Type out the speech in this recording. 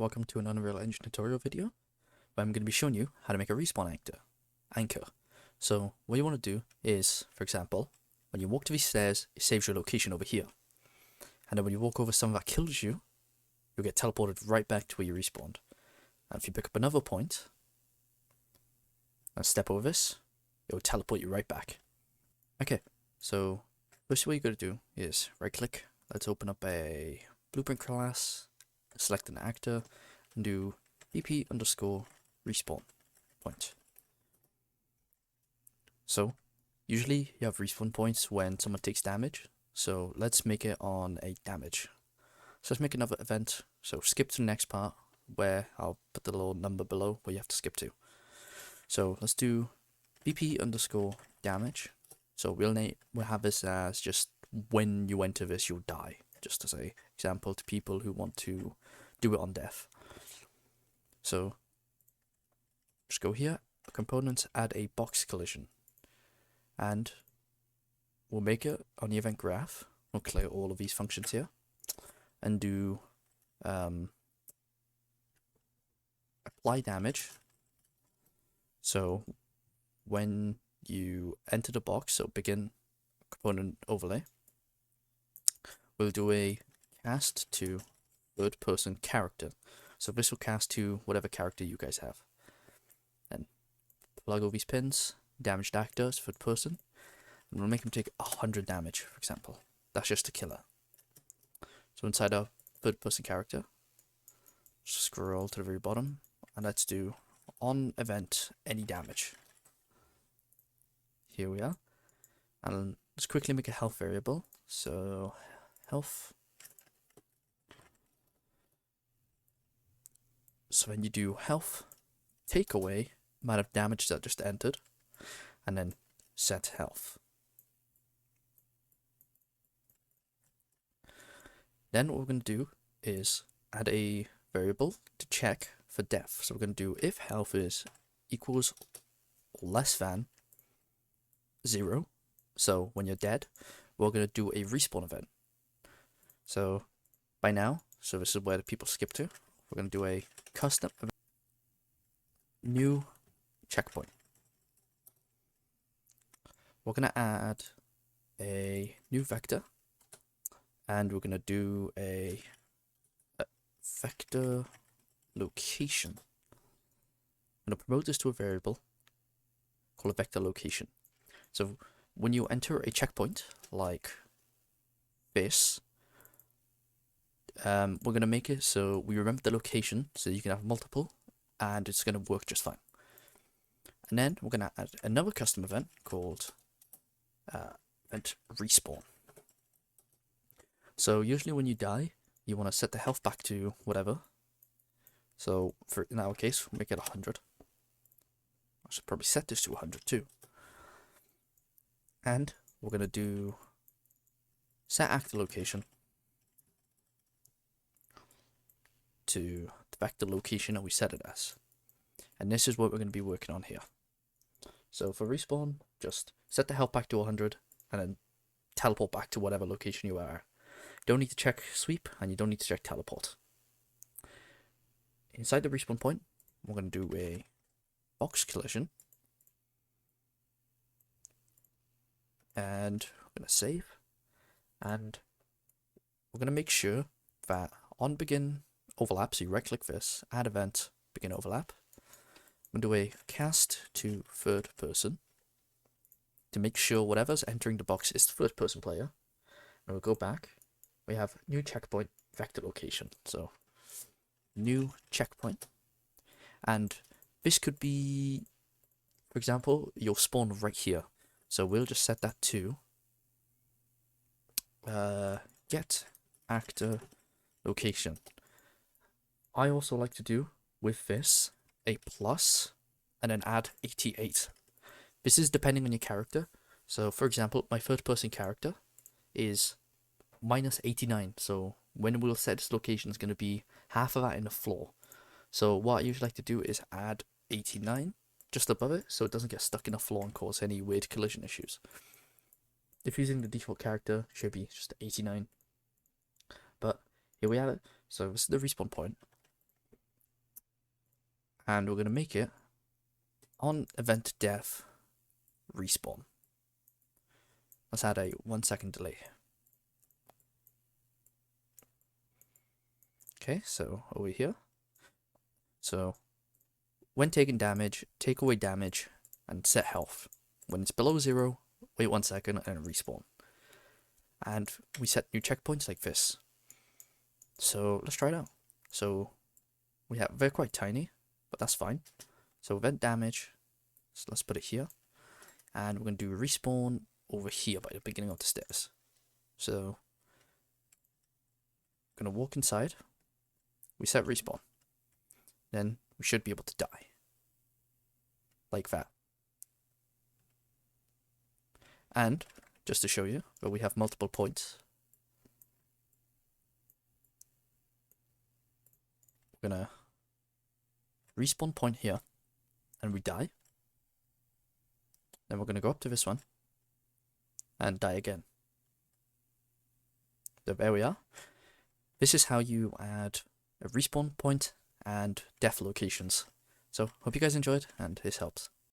welcome to an Unreal Engine tutorial video where I'm going to be showing you how to make a respawn anchor. So what you want to do is, for example, when you walk to these stairs, it saves your location over here. And then when you walk over someone that kills you, you'll get teleported right back to where you respawned. And if you pick up another point and step over this, it will teleport you right back. Okay, so first what you got to do is right click. Let's open up a blueprint class, select an actor, and do BP_respawn point. So usually you have respawn points when someone takes damage, so let's make it on a damage. So let's make another event. So skip to the next part where I'll put the little number below where you have to skip to. So let's do BP_damage. So we'll have this as just when you enter this you'll die, just as a example to people who want to do it on death. So just go here, components, add a box collision, and we'll make it on the event graph. We'll clear all of these functions here and do apply damage. So when you enter the box, so begin component overlay, we'll do a cast to third person character. So this will cast to whatever character you guys have. Then plug all these pins, damaged actor is third person, and we'll make him take 100 damage, for example. That's just a killer. So inside our third person character, scroll to the very bottom, and let's do on event any damage. Here we are. And let's quickly make a health variable. So health. So when you do health, take away amount of damage that just entered, and then set health. Then what we're going to do is add a variable to check for death. So we're going to do if health is equals or less than 0. So when you're dead, we're going to do a respawn event. So by now, so this is where the people skip to. We're going to do a custom event, new checkpoint. We're going to add a new vector, and we're going to do a vector location. I'm going to promote this to a variable called a vector location. So when you enter a checkpoint like this, we're going to make it so we remember the location so you can have multiple, and it's going to work just fine. And then we're going to add another custom event called event respawn. So usually when you die, you want to set the health back to whatever. So for in our case, we'll make it 100. I should probably set this to 100 too. And we're going to do set actor location to the vector location that we set it as. And this is what we're going to be working on here. So for respawn, just set the health back to 100 and then teleport back to whatever location you are. You don't need to check sweep and you don't need to check teleport. Inside the respawn point, we're going to do a box collision. And we're going to save. And we're going to make sure that on begin overlap, so you right click this, add event, begin overlap. We'll do a cast to third person to make sure whatever's entering the box is the third person player. And we'll go back. We have new checkpoint vector location. So new checkpoint. And this could be, for example, you'll spawn right here. So we'll just set that to get actor location. I also like to do with this a plus and then add 88. This is depending on your character. So for example, my third person character is minus 89. So when we'll set this location, it's going to be half of that in the floor. So what I usually like to do is add 89 just above it so it doesn't get stuck in the floor and cause any weird collision issues. If using the default character, it should be just 89. But here we have it. So this is the respawn point. and we're going to make it on event death respawn. Let's add a 1 second delay. Okay, so over here. So when taking damage, take away damage and set health. When it's below 0, wait 1 second and respawn. And we set new checkpoints like this. So let's try it out. So they're quite tiny, but that's fine. So event damage, so let's put it here. And we're going to do respawn over here by the beginning of the stairs. So I'm going to walk inside. We set respawn. Then we should be able to die. Like that. And just to show you that we have multiple points, we're going to respawn point here and we die. Then we're going to go up to this one and die again. So there we are. This is how you add a respawn point and death locations. So hope you guys enjoyed and this helps.